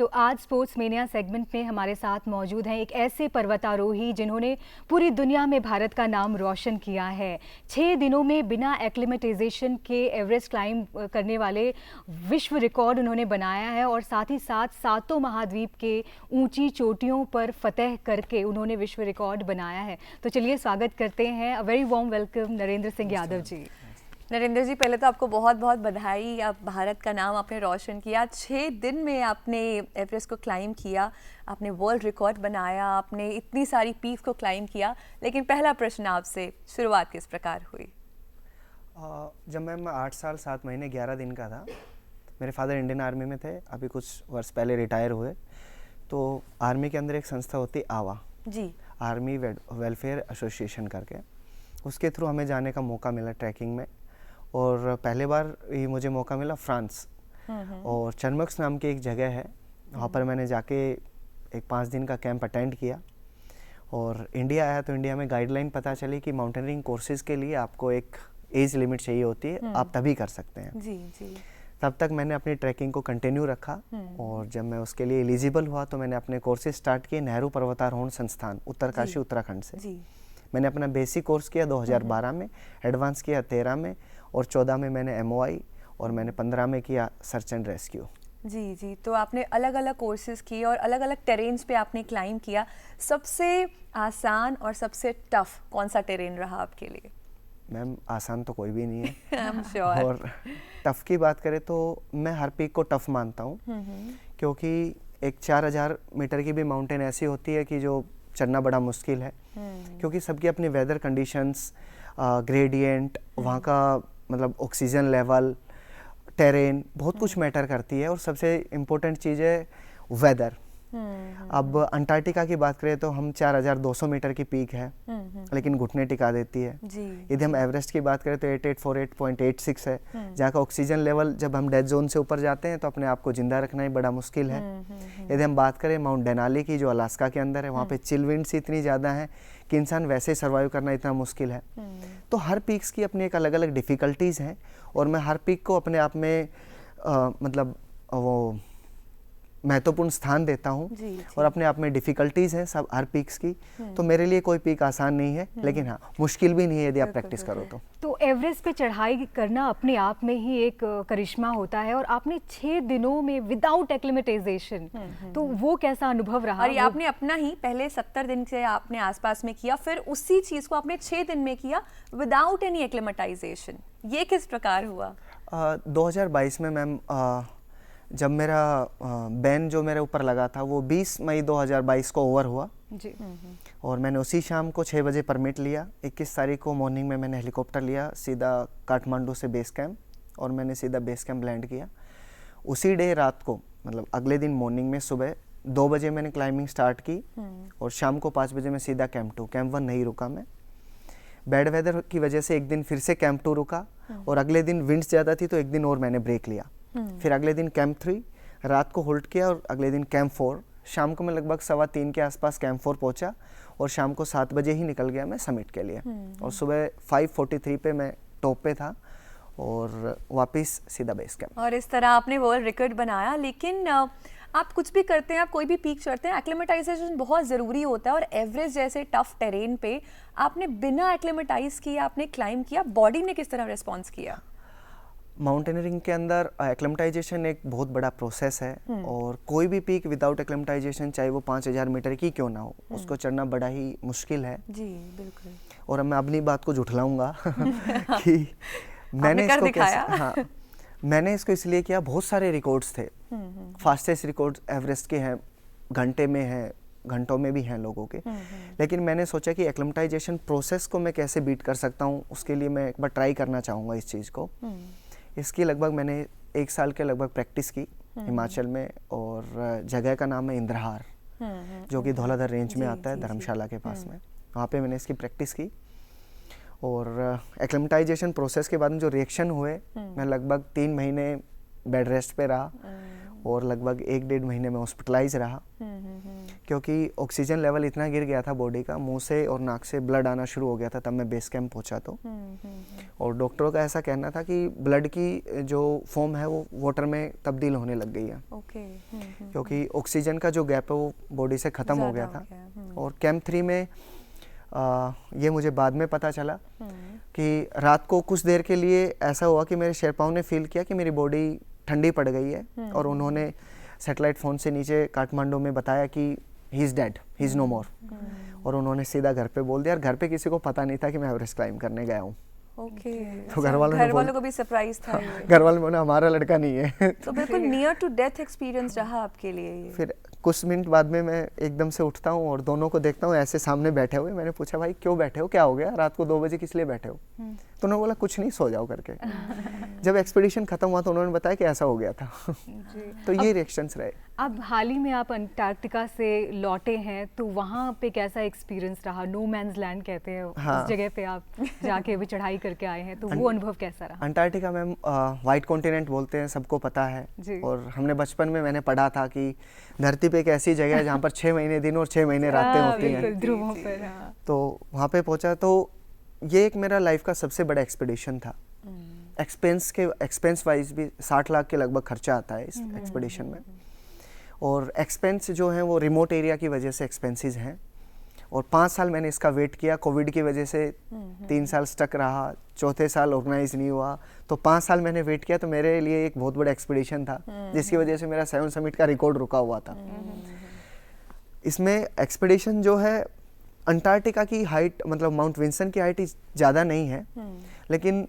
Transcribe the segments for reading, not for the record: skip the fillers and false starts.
तो आज sports mania segment में हमारे साथ मौजूद हैं एक ऐसे पर्वतारोही जिन्होंने पूरी दुनिया में भारत का नाम रोशन किया है। 6 दिनों में बिना एक्लिमेटाइजेशन के एवरेस्ट क्लाइंब करने वाले विश्व रिकॉर्ड उन्होंने बनाया है और साथ ही साथ सातों महाद्वीप के ऊंची चोटियों पर फतह करके उन्होंने विश्व रिकॉर्ड बनाया है। तो चलिए स्वागत करते हैं, a very warm welcome Narendra Singh Yadav ji. Narendra ji, पहले तो आपको बहुत बहुत बधाई। आप भारत का नाम आपने रोशन किया। 6 दिन में आपने एवरेस्ट को क्लाइंब किया, आपने वर्ल्ड रिकॉर्ड बनाया, आपने इतनी सारी पीक को क्लाइंब किया। लेकिन पहला प्रश्न आपसे, शुरुआत किस प्रकार हुई? जब मैं 8 साल 7 महीने 11 दिन का था, मेरे फादर इंडियन आर्मी में थे, अभी कुछ वर्ष पहले रिटायर हुए। तो आर्मी के अंदर एक संस्था होती है आवा जी, आर्मी वेलफेयर एसोसिएशन करके, उसके थ्रू हमें जाने का मौका मिला ट्रैकिंग में। और पहले बार ये मुझे मौका मिला फ्रांस, और चरमक्स नाम की एक जगह है, वहाँ पर मैंने जाके एक 5 दिन का कैंप अटेंड किया। और इंडिया आया तो इंडिया में गाइडलाइन पता चली कि माउंटेनियरिंग कोर्सेज़ के लिए आपको एक एज लिमिट चाहिए होती है, आप तभी कर सकते हैं। जी जी। तब तक मैंने अपनी ट्रैकिंग को कंटिन्यू रखा, और जब मैं उसके लिए एलिजिबल हुआ तो मैंने अपने कोर्सेज स्टार्ट किए नेहरू पर्वतारोहण संस्थान उत्तरकाशी उत्तराखंड से जी। मैंने अपना बेसिक कोर्स किया 2012 में, एडवांस किया 13 में, और 14 में मैंने MOI, और मैंने 15 में किया सर्च एंड रेस्क्यू। जी जी। तो आपने अलग अलग कोर्सेज किए और अलग अलग टेरेन्स पे आपने क्लाइंब किया। सबसे आसान और सबसे टफ कौन सा टेरेन रहा आपके लिए? मैम, आसान तो कोई भी नहीं है। I'm sure. और टफ़ की बात करें तो मैं हर पीक को टफ़ मानता हूँ, क्योंकि एक 4000 मीटर की भी माउंटेन ऐसी होती है कि जो चढ़ना बड़ा मुश्किल है, क्योंकि सबकी अपनी वेदर कंडीशंस, ग्रेडियंट, वहाँ का मतलब ऑक्सीजन लेवल, टेरेन, बहुत कुछ मैटर करती है। और सबसे इम्पोर्टेंट चीज़ है वेदर। अब अंटार्कटिका की बात करें तो हम 4200 मीटर की पीक है, लेकिन घुटने टिका देती है। यदि हम एवरेस्ट की बात करें तो 8848.86 है, जहाँ का ऑक्सीजन लेवल जब हम डेथ जोन से ऊपर जाते हैं तो अपने आप को जिंदा रखना ही बड़ा मुश्किल है। यदि हम बात करें माउंट डेनाली की, जो अलास्का के अंदर है, वहाँ पे चिल विंड्स इतनी ज़्यादा है कि इंसान वैसे ही सर्वाइव करना इतना मुश्किल है। तो हर पीक्स की अपनी एक अलग अलग डिफ़िकल्टीज़ हैं, और मैं हर पीक को अपने आप में मतलब वो महत्वपूर्ण स्थान देता हूँ, और अपने आप में डिफ़िकल्टीज़ हैं सब हर पीक्स की। तो मेरे लिए कोई पीक आसान नहीं है, लेकिन हाँ, मुश्किल भी नहीं है यदि आप प्रैक्टिस करो तो एवरेस्ट पे चढ़ाई करना अपने आप में ही एक करिश्मा होता है, और आपने 6 दिनों में विदाउट एक्लिमेटाइजेशन, तो वो कैसा अनुभव रहा? और ये आपने अपना ही पहले 70 दिन से आपने आसपास में किया, फिर उसी चीज़ को आपने 6 दिन में किया विदाउट एनी एक्लिमेटाइजेशन। ये किस प्रकार हुआ? 2022 में मैम, जब मेरा बैन जो मेरे ऊपर लगा था वो 20 मई 2022 को ओवर हुआ जी। और मैंने उसी शाम को 6 बजे परमिट लिया। 21 तारीख को मॉर्निंग में मैंने हेलीकॉप्टर लिया सीधा काठमांडू से बेस कैंप, और मैंने सीधा बेस कैंप लैंड किया। उसी डे रात को, मतलब अगले दिन मॉर्निंग में सुबह 2 बजे मैंने क्लाइंबिंग स्टार्ट की, और शाम को 5 बजे मैं सीधा कैंप 2, कैंप 1 नहीं रुका मैं। बैड वेदर की वजह से एक दिन फिर से कैंप 2 रुका, और अगले दिन विंड्स ज़्यादा थी तो एक दिन और मैंने ब्रेक लिया। फिर अगले दिन कैंप 3 रात को होल्ड किया, और अगले दिन कैंप 4 शाम को मैं लगभग 3:15 के आसपास कैंप 4 पहुंचा, और शाम को 7 बजे ही निकल गया मैं समिट के लिए। और सुबह 5:43 पे मैं टॉप पे था, और वापस सीधा बेस कैंप। और इस तरह आपने वर्ल्ड रिकॉर्ड बनाया। लेकिन आप कुछ भी करते हैं, आप कोई भी पीक चढ़ते हैं, एक्लिमेटाइजेशन बहुत ज़रूरी होता है। और एवरेस्ट जैसे टफ टेरेन पे आपने बिना एक्लिमेटाइज किए आपने क्लाइंब किया, बॉडी ने किस तरह रिस्पॉन्स किया? माउंटेनियरिंग के अंदर एक्लिमेटाइजेशन एक बहुत बड़ा प्रोसेस है, और कोई भी पीक विदाउट एक्लिमेटाइजेशन, चाहे वो 5000 मीटर की क्यों ना हो, उसको चढ़ना बड़ा ही मुश्किल है जी। बिल्कुल। और मैं अपनी बात को झुठलाऊंगा कि मैंने इसको कैसे, मैंने इसको इसलिए किया, बहुत सारे रिकॉर्ड्स थे। फास्टेस्ट रिकॉर्ड एवरेस्ट के हैं, घंटे में हैं, घंटों में भी हैं लोगों के। लेकिन मैंने सोचा कि एक्लिमेटाइजेशन प्रोसेस को मैं कैसे बीट कर सकता हूँ, उसके लिए मैं एक बार ट्राई करना चाहूँगा इस चीज़ को। इसकी लगभग मैंने 1 साल के लगभग प्रैक्टिस की हिमाचल में, और जगह का नाम है इंद्रहार, जो कि धौलाधर रेंज में आता है, धर्मशाला के पास में। वहाँ पे मैंने इसकी प्रैक्टिस की, और एक्लिमेटाइजेशन प्रोसेस के बाद में जो रिएक्शन हुए, मैं लगभग 3 महीने बेड रेस्ट पे रहा, और लगभग 1-1.5 महीने में हॉस्पिटलाइज रहा, क्योंकि ऑक्सीजन लेवल इतना गिर गया था बॉडी का, मुंह से और नाक से ब्लड आना शुरू हो गया था तब मैं बेस कैंप पहुंचा तो। और डॉक्टरों का ऐसा कहना था कि ब्लड की जो फॉर्म है वो वाटर में तब्दील होने लग गई है। क्योंकि ऑक्सीजन का जो गैप है वो बॉडी से ख़त्म हो गया था। और कैंप 3 में ये मुझे बाद में पता चला कि रात को कुछ देर के लिए ऐसा हुआ कि मेरे शेरपाओं ने फील किया कि मेरी बॉडी ठंडी पड़ गई है और उन्होंने सैटेलाइट फ़ोन से नीचे काठमांडू में बताया कि he is dead, he is no more. और उन्होंने सीधा घर पे बोल दिया, और घर पे किसी को पता नहीं था कि मैं एवरेस्ट क्लाइंब करने गया हूँ। ओके, तो घर वालों को भी सरप्राइज था ये। घर वाले बोले हमारा लड़का नहीं है। तो बिल्कुल नियर टू डेथ एक्सपीरियंस रहा आपके लिए ये। फिर कुछ मिनट बाद में मैं एकदम से उठता हूँ और दोनों को देखता हूँ ऐसे सामने बैठे हुए। मैंने पूछा भाई क्यों बैठे हो, क्या हो गया, रात को 2 बजे किस लिए बैठे हो? तो उन्होंने बोला कुछ नहीं, सो जाओ करके। जब एक्सपीडिशन खत्म हुआ तो उन्होंने बताया कि ऐसा हो गया था। तो ये रिएक्शंस रहे। अब हाल ही में आप अंटार्कटिका से लौटे हैं, तो वहाँ पे कैसा एक्सपीरियंस रहा? नो मैंस लैंड कहते हैं उस जगह पे आप जाके भी चढ़ाई करके आए हैं, तो वो अनुभव कैसा रहा? अंटार्कटिका में वाइट कॉन्टिनेंट बोलते हैं, सबको पता है। और हमने बचपन में मैंने पढ़ा था कि धरती पे एक ऐसी जगह है जहाँ पर 6 महीने दिन और 6 महीने रातें होती हैं। ध्रुवों पर। तो वहाँ पे पहुँचा तो ये एक मेरा लाइफ का सबसे बड़ा एक्सपीडिशन था। एक्सपेंस वाइज भी 60 लाख के लगभग खर्चा आता है इस एक्सपीडिशन में। और एक्सपेंस जो हैं वो रिमोट एरिया की वजह से एक्सपेंसेस हैं। और 5 साल मैंने इसका वेट किया, कोविड की वजह से 3 साल स्टक रहा, चौथे साल ऑर्गेनाइज नहीं हुआ, तो 5 साल मैंने वेट किया। तो मेरे लिए एक बहुत बड़ा एक्सपीडिशन था जिसकी वजह से मेरा 7 समिट का रिकॉर्ड रुका हुआ था। इसमें एक्सपीडिशन जो है, अंटार्कटिका की हाइट मतलब माउंट विंसन की हाइट ज़्यादा नहीं है, लेकिन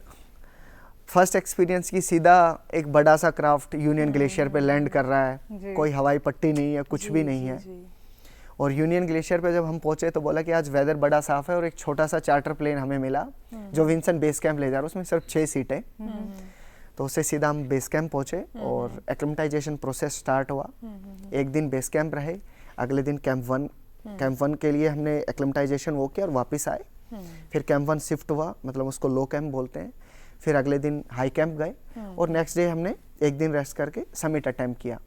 फर्स्ट एक्सपीरियंस की सीधा एक बड़ा सा क्राफ्ट यूनियन ग्लेशियर पे लैंड कर रहा है, कोई हवाई पट्टी नहीं है, कुछ भी नहीं है। और यूनियन ग्लेशियर पे जब हम पहुंचे तो बोला कि आज वेदर बड़ा साफ है, और एक छोटा सा चार्टर प्लेन हमें मिला जो विंसन बेस कैंप ले जा रहा है, उसमें सिर्फ 6 सीटें। तो उससे सीधा हम बेस कैंप पहुंचे और एक्लिमेटाइजेशन प्रोसेस स्टार्ट हुआ। एक दिन बेस कैंप रहे, अगले दिन कैंप 1 के लिए हमने एक्लिमेटाइजेशन वो किया और वापस आए। फिर कैंप 1 शिफ्ट हुआ, मतलब उसको लो कैंप बोलते हैं। फिर अगले दिन हाई कैंप गए और नेक्स्ट डे हमने एक दिन रेस्ट करके समिट अटेम्प्ट किया।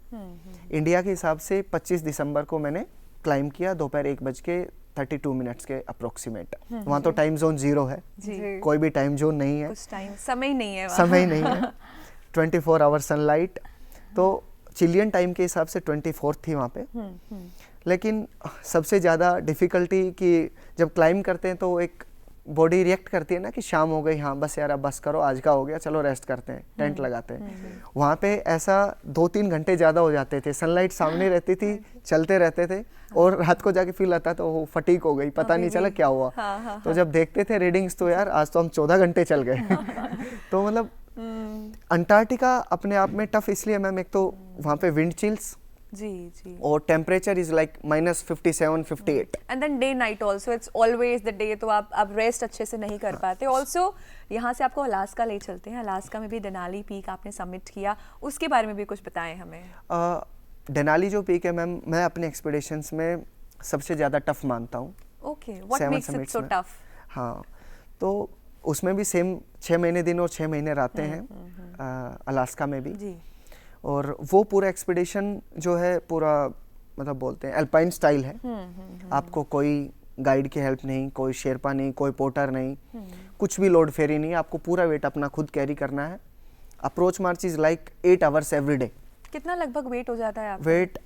इंडिया के हिसाब से 25 दिसंबर को मैंने क्लाइम किया दोपहर 1:32 के अप्रोक्सीमेट। वहाँ तो टाइम जोन 0 है, कोई भी टाइम जोन नहीं है, समय नहीं है, 24 आवर सनलाइट। तो चिलियन टाइम के हिसाब से 24 थी वहाँ पे। लेकिन सबसे ज़्यादा डिफ़िकल्टी कि जब क्लाइम करते हैं तो एक बॉडी रिएक्ट करती है ना कि शाम हो गई, हाँ बस यार अब बस करो, आज का हो गया, चलो रेस्ट करते हैं, टेंट लगाते हैं। वहाँ पे ऐसा 2-3 घंटे ज़्यादा हो जाते थे, सनलाइट सामने रहती थी, चलते रहते थे, और रात को जाके फील आता तो फटीक हो गई, पता नहीं चला क्या हुआ। तो जब देखते थे रीडिंग्स तो यार आज तो हम 14 घंटे चल गए। तो मतलब अंटार्कटिका अपने आप में टफ इसलिए मैम, एक तो वहाँ पे विंड चिल्स जी और temperature is like -57, 58 and then day night also, it's always the day, तो आप रेस्ट अच्छे से नहीं कर पाते। ऑल्सो यहाँ से आपको अलास्का ले चलते हैं, अलास्का में भी डेनाली पीक आपने सबमिट किया, उसके बारे में भी कुछ बताएं हमें। डेनाली जो पीक है मैम, मैं अपने एक्सपीडिशंस में सबसे ज़्यादा टफ मानता हूँ। Okay, what makes it so tough? हाँ, तो उसमें भी सेम 6 महीने दिन और 6 महीने रातें हैं अलास्का में भी जी। और वो पूरा एक्सपीडिशन जो है पूरा मतलब बोलते हैं अल्पाइन स्टाइल है। आपको कोई गाइड की हेल्प नहीं, कोई शेरपा नहीं, कोई पोर्टर नहीं, कुछ भी लोड फेरी नहीं, आपको पूरा वेट अपना खुद कैरी करना है। Approach March is like 8 hours every day. कितना लगभग वेट हो जाता है आपका? वेट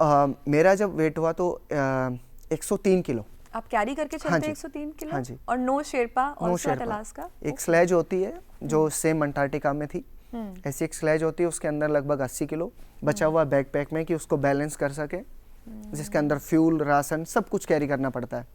मेरा जब वेट हुआ तो 103 किलो आप कैरी करके चलते हैं? 103 किलो? हाँ जी। और नो शेरपा? अलास्का एक स्लेज होती है जो सेम अंटार्कटिका में थी, ऐसी एक स्लेज होती है, उसके अंदर लगभग 80 किलो बचा हुआ बैकपैक में कि उसको बैलेंस कर सके, जिसके अंदर फ्यूल, राशन सब कुछ कैरी करना पड़ता है।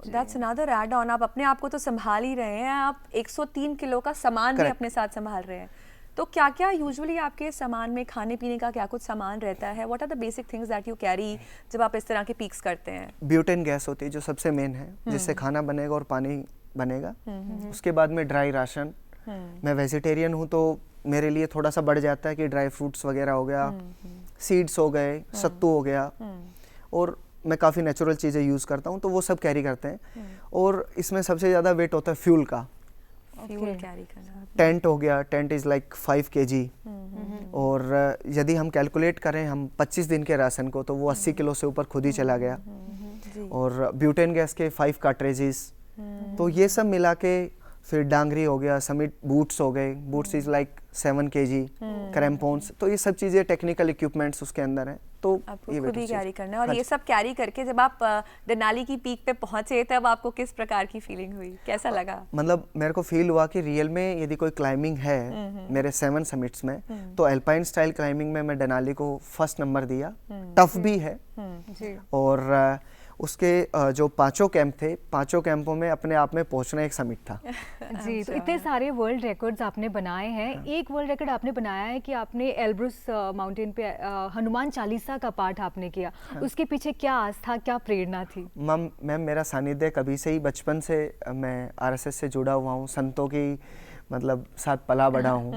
That's another add-on। आप अपने आप को तो संभाल ही रहे हैं, आप 103 किलो का सामान भी अपने साथ संभाल रहे हैं। तो क्या क्या यूजुअली आपके सामान में, खाने पीने का क्या कुछ सामान रहता है? What are the basic things that you carry जब आप इस तरह के पीक्स करते हैं? ब्यूटेन गैस होती है जो सबसे मेन है, जिससे खाना बनेगा और पानी बनेगा। उसके बाद में ड्राई राशन, मैं वेजिटेरियन हूँ तो मेरे लिए थोड़ा सा बढ़ जाता है कि ड्राई फ्रूट्स वगैरह हो गया, सीड्स हो गए, सत्तू हो गया, और मैं काफ़ी नेचुरल चीज़ें यूज़ करता हूँ तो वो सब कैरी करते हैं। और इसमें सबसे ज़्यादा वेट होता है फ्यूल का। फ्यूल कैरी करना। टेंट हो गया, टेंट इज़ लाइक 5 kg। और यदि हम कैलकुलेट करें हम 25 दिन के राशन को, तो वो 80 किलो से ऊपर खुद ही चला गया। और ब्यूटेन गैस के 5 कार्ट्रेजेस, तो ये सब मिला के फिर डांगरी हो गया, समिट बूट्स हो गए, बूट्स इज लाइक 7 kg, क्रैम्पोन्स, तो ये सब चीज़ें टेक्निकल इक्विपमेंट्स उसके अंदर हैं, तो आपको ये खुद ही कैरी करना है। और हाँ ये सब कैरी करके जब आप देनाली की पीक पे पहुंचे तब आपको किस प्रकार की फीलिंग हुई, कैसा लगा? मतलब मेरे को फील हुआ कि रियल में यदि कोई क्लाइंबिंग है मेरे 7 समिट्स में, तो अल्पाइन स्टाइल क्लाइंबिंग में मैं देनाली को फर्स्ट नंबर दिया। टफ भी है जी। और उसके जो 5 कैंप थे, 5 कैंपों में अपने आप में पहुंचना एक समिट था। जी, तो इतने सारे वर्ल्ड रिकॉर्ड्स आपने बनाए हैं। एक वर्ल्ड रिकॉर्ड आपने बनाया है कि आपने एल्ब्रुस माउंटेन पे हनुमान चालीसा का पाठ आपने किया। उसके पीछे क्या आस्था, क्या प्रेरणा थी? मैम मेरा सानिध्य कभी से ही, बचपन से मैं आरएसएस से जुड़ा हुआ हूँ, संतों की मतलब साथ पला बड़ा हूँ,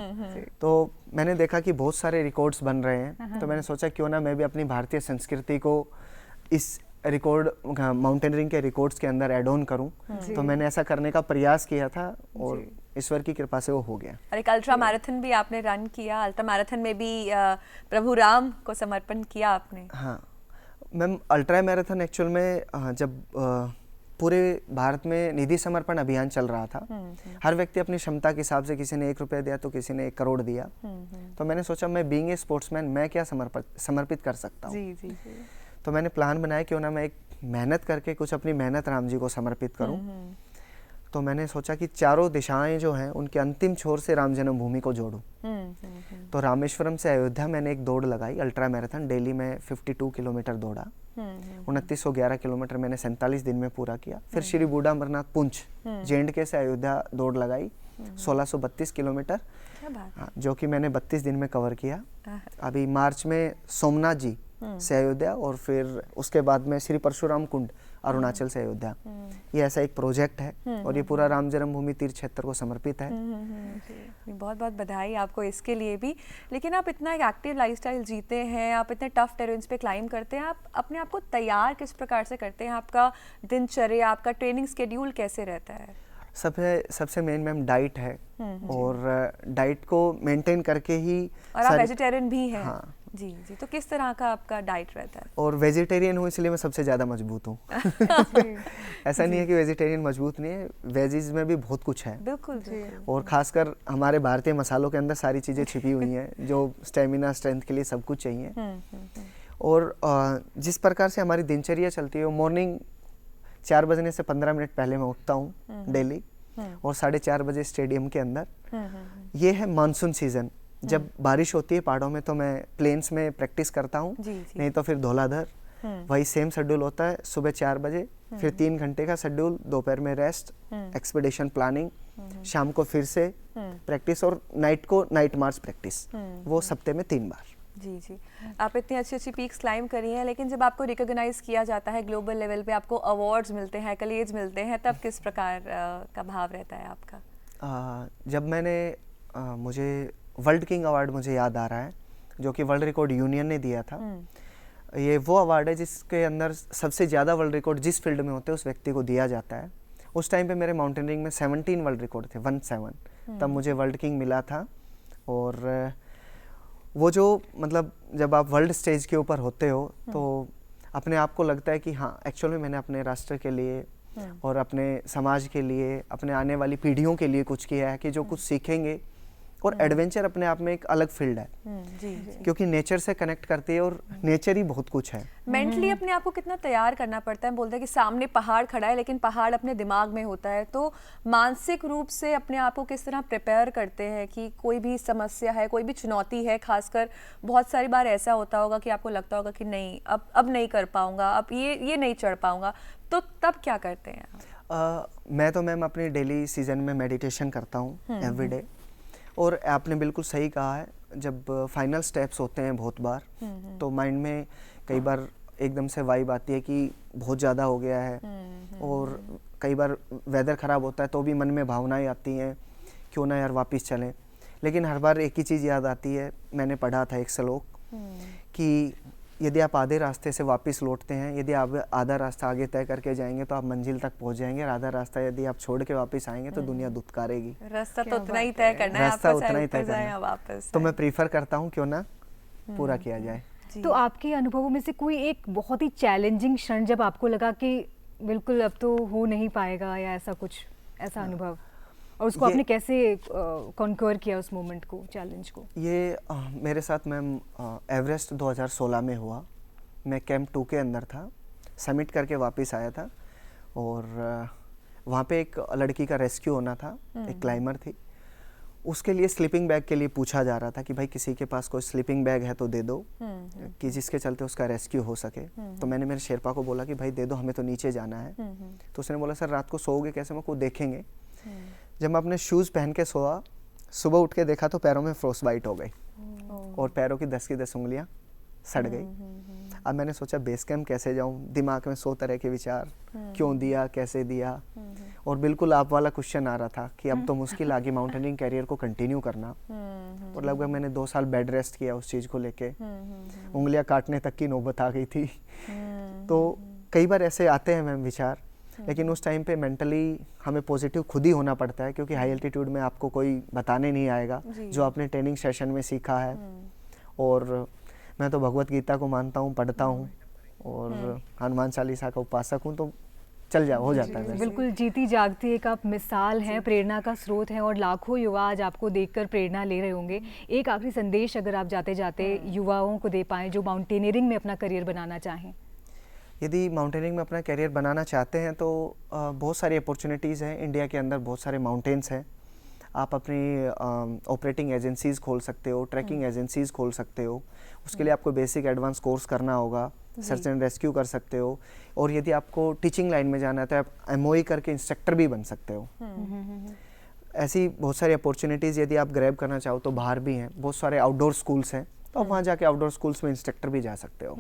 तो मैंने देखा कि बहुत सारे रिकॉर्ड्स बन रहे हैं, तो मैंने सोचा क्यों ना मैं भी अपनी भारतीय संस्कृति को इस रिकॉर्ड माउंटेनियरिंग के रिकॉर्ड्स के अंदर ऐड ऑन करूं। तो मैंने ऐसा करने का प्रयास किया था और ईश्वर की कृपा से वो हो गया। और एक अल्ट्रा मैराथन भी आपने रन किया, अल्ट्रा मैराथन में भी प्रभु राम को समर्पण किया आपने। हाँ मैम, अल्ट्रा मैराथन एक्चुअल में जब पूरे भारत में निधि समर्पण अभियान चल रहा था, हर व्यक्ति अपनी क्षमता के हिसाब से, किसी ने 1 रुपया दिया तो किसी ने 1 करोड़ दिया, तो मैंने सोचा मैं बीइंग ए स्पोर्ट्समैन मैं क्या समर्पित कर सकता हूँ। तो मैंने प्लान बनाया क्यों ना मैं एक मेहनत करके कुछ अपनी मेहनत राम जी को समर्पित करूं। तो मैंने सोचा कि चारों दिशाएं जो हैं उनके अंतिम छोर से राम जन्मभूमि को जोड़ूं। तो रामेश्वरम से अयोध्या मैंने एक दौड़ लगाई, अल्ट्रा मैराथन। डेली में 52 किलोमीटर दौड़ा, 2911 किलोमीटर मैंने 47 दिन में पूरा किया। फिर श्री बूढ़ा अमरनाथ पुंछ जे&के से अयोध्या दौड़ लगाई, 1632 किलोमीटर, जो कि मैंने 32 दिन में कवर किया। अभी मार्च में सोमनाथ जी से अयोध्या, और फिर उसके बाद में श्री परशुराम कुंड अरुणाचल से अयोध्या। ये ऐसा एक प्रोजेक्ट है और ये पूरा राम जन्मभूमि तीर्थ क्षेत्र को समर्पित है। बहुत बहुत बधाई आपको इसके लिए भी। लेकिन आप इतना एक एक्टिव लाइफस्टाइल जीते हैं, आप इतने टफ टेरेन्स पे क्लाइम करते हैं, आप अपने आप को तैयार किस प्रकार से करते हैं? आपका दिनचर्या, आपका ट्रेनिंग शेड्यूल कैसे रहता है? सबसे मेन मैम डाइट है, और डाइट को मेंटेन करके ही। और आप वेजिटेरियन भी हैं? हाँ जी जी। तो किस तरह का आपका डाइट रहता है? और वेजिटेरियन हूँ इसलिए मैं सबसे ज़्यादा मजबूत हूँ। ऐसा नहीं है कि वेजिटेरियन मजबूत नहीं है, वेजीज में भी बहुत कुछ है। बिल्कुल जी। और खासकर हमारे भारतीय मसालों के अंदर सारी चीज़ें छिपी हुई हैं जो स्टेमिना स्ट्रेंथ के लिए सब कुछ चाहिए। और जिस प्रकार से हमारी दिनचर्या चलती है, वो मॉर्निंग 4 बजने से 15 मिनट पहले मैं उठता हूँ डेली, और 4:30 बजे स्टेडियम के अंदर। ये है मानसून सीजन, जब बारिश होती है पहाड़ों में तो मैं प्लेन्स में प्रैक्टिस करता हूँ, नहीं तो फिर धौलाधर। वही सेम शेड्यूल होता है, सुबह 4 बजे, फिर 3 घंटे का शेड्यूल, दोपहर में रेस्ट, एक्सपीडिशन प्लानिंग, शाम को फिर से प्रैक्टिस, और नाइट को नाइट मार्च प्रैक्टिस, वो हफ्ते में 3 बार। जी जी। आप इतनी अच्छी अच्छी पीक्स क्लाइम करी हैं, लेकिन जब आपको रिकॉग्नाइज किया जाता है ग्लोबल लेवल पे, आपको अवार्ड्स मिलते हैं, एक्कलेड्स मिलते हैं, तब किस प्रकार का भाव रहता है आपका? जब मैंने मुझे वर्ल्ड किंग अवार्ड मुझे याद आ रहा है, जो कि वर्ल्ड रिकॉर्ड यूनियन ने दिया था। ये वो अवार्ड है जिसके अंदर सबसे ज़्यादा वर्ल्ड रिकॉर्ड जिस फील्ड में होते हैं उस व्यक्ति को दिया जाता है। उस टाइम पे मेरे माउंटेनियरिंग में 17 वर्ल्ड रिकॉर्ड थे, 17, तब मुझे वर्ल्ड किंग मिला था। और वो जो मतलब जब आप वर्ल्ड स्टेज के ऊपर होते हो तो अपने आप को लगता है कि हाँ, एक्चुअल में मैंने अपने राष्ट्र के लिए और अपने समाज के लिए, अपने आने वाली पीढ़ियों के लिए कुछ किया है, कि जो कुछ सीखेंगे। और एडवेंचर अपने आप में एक अलग फील्ड है, जी, जी। क्योंकि नेचर से कनेक्ट करती है, और नेचर ही बहुत कुछ है। मेंटली अपने आप को कितना तैयार करना पड़ता है? बोलते हैं कि सामने पहाड़ खड़ा है लेकिन पहाड़ अपने दिमाग में होता है, तो मानसिक रूप से अपने आप को किस तरह प्रिपेयर करते हैं कि कोई भी समस्या है, कोई भी चुनौती है, खासकर बहुत सारी बार ऐसा होता होगा कि आपको लगता होगा कि नहीं, अब नहीं कर पाऊंगा, अब ये नहीं चढ़ पाऊंगा, तो तब क्या करते हैं? मैं तो मैम अपनी डेली सीजन में मेडिटेशन करता हूँ एवरीडे। और आपने बिल्कुल सही कहा है, जब फाइनल स्टेप्स होते हैं बहुत बार, तो माइंड में कई बार एकदम से वाइब आती है कि बहुत ज़्यादा हो गया है। और कई बार वेदर ख़राब होता है तो भी मन में भावनाएं आती हैं, क्यों ना यार वापस चलें। लेकिन हर बार एक ही चीज़ याद आती है, मैंने पढ़ा था एक श्लोक कि यदि आप आधे रास्ते से वापस लौटते हैं, यदि आप आधा रास्ता आगे तय करके जाएंगे तो आप मंजिल तक पहुंच जाएंगे, और आधा रास्ता यदि आप छोड़ के वापस आएंगे तो दुनिया दुत्कारेगी। रास्ता तो उतना ही तय करना है, रास्ता आपको उतना ही तय ऊपर जाएं करना या वापस। तो मैं प्रीफर करता हूँ क्यों ना पूरा किया जाए। तो आपके अनुभवों में से कोई एक बहुत ही चैलेंजिंग क्षण जब आपको लगा कि बिल्कुल अब तो हो नहीं पाएगा, या ऐसा कुछ, ऐसा अनुभव, और उसको आपने कैसे कॉन्कर किया उस मोमेंट को, चैलेंज को? ये मेरे साथ मैम एवरेस्ट 2016 में हुआ। मैं कैंप 2 के अंदर था, समिट करके वापस आया था, और वहाँ पे एक लड़की का रेस्क्यू होना था, एक क्लाइमर थी। उसके लिए स्लीपिंग बैग के लिए पूछा जा रहा था कि भाई किसी के पास कोई स्लीपिंग बैग है तो दे दो, कि जिसके चलते उसका रेस्क्यू हो सके। तो मैंने मेरे शेरपा को बोला कि भाई दे दो, हमें तो नीचे जाना है। तो उसने बोला सर रात को सोओगे कैसे? मैं को देखेंगे। जब मैं अपने शूज़ पहन के सोया, सुबह उठ के देखा तो पैरों में फ्रोस्ट बाइट हो गई, और पैरों की 10 की 10 उंगलियाँ सड़ गई। अब मैंने सोचा बेस कैंप कैसे जाऊं, दिमाग में 100 तरह के विचार, क्यों दिया, कैसे दिया, और बिल्कुल आप वाला क्वेश्चन आ रहा था कि अब तो मुश्किल आ गई माउंटेनिंग कैरियर को कंटिन्यू करना। और लगभग मैंने 2 साल बेड रेस्ट किया उस चीज़ को लेके, उंगलियां काटने तक की नौबत आ गई थी। तो कई बार ऐसे आते हैं मैम विचार, लेकिन उस टाइम पे मेंटली हमें पॉजिटिव खुद ही होना पड़ता है, क्योंकि हाई एल्टीट्यूड में आपको कोई बताने नहीं आएगा जो आपने ट्रेनिंग सेशन में सीखा है। और मैं तो भगवत गीता को मानता हूँ, पढ़ता हूँ, और हनुमान चालीसा का उपासक हूँ, तो हो जाता है। बिल्कुल जीती जागती एक आप मिसाल हैं, प्रेरणा का स्रोत हैं, और लाखों युवा आज आपको देखकर प्रेरणा ले रहे होंगे। एक आखिरी संदेश अगर आप जाते जाते युवाओं को दे पाएं जो माउंटेनियरिंग में अपना करियर बनाना चाहें। यदि माउंटेनिंग में अपना करियर बनाना चाहते हैं तो बहुत सारी अपॉर्चुनिटीज़ हैं। इंडिया के अंदर बहुत सारे माउंटेन्स हैं। आप अपनी ऑपरेटिंग एजेंसीज़ खोल सकते हो, ट्रैकिंग एजेंसीज़ खोल सकते हो। उसके लिए आपको बेसिक एडवांस कोर्स करना होगा, सर्च एंड रेस्क्यू कर सकते हो, और यदि आपको टीचिंग लाइन में जाना है तो आप एमओई करके इंस्ट्रक्टर भी बन सकते हो। ऐसी बहुत सारी अपॉर्चुनिटीज़ यदि आप ग्रैब करना चाहो तो बाहर भी हैं। बहुत सारे आउटडोर स्कूल्स हैं, तो आप वहाँ जाके आउटडोर स्कूल्स में इंस्ट्रक्टर भी जा सकते हो।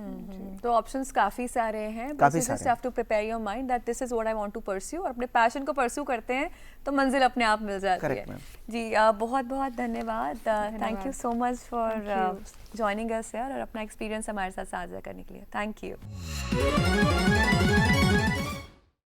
तो ऑप्शंस काफ़ी सारे हैं, काफ़ी बस just have to prepare your mind that this is what I want to pursue, और अपने पैशन को परस्यू करते हैं तो मंजिल अपने आप मिल जाती है। जी बहुत बहुत धन्यवाद, thank you so much for joining us here और अपना एक्सपीरियंस हमारे साथ साझा करने के लिए। Thank you.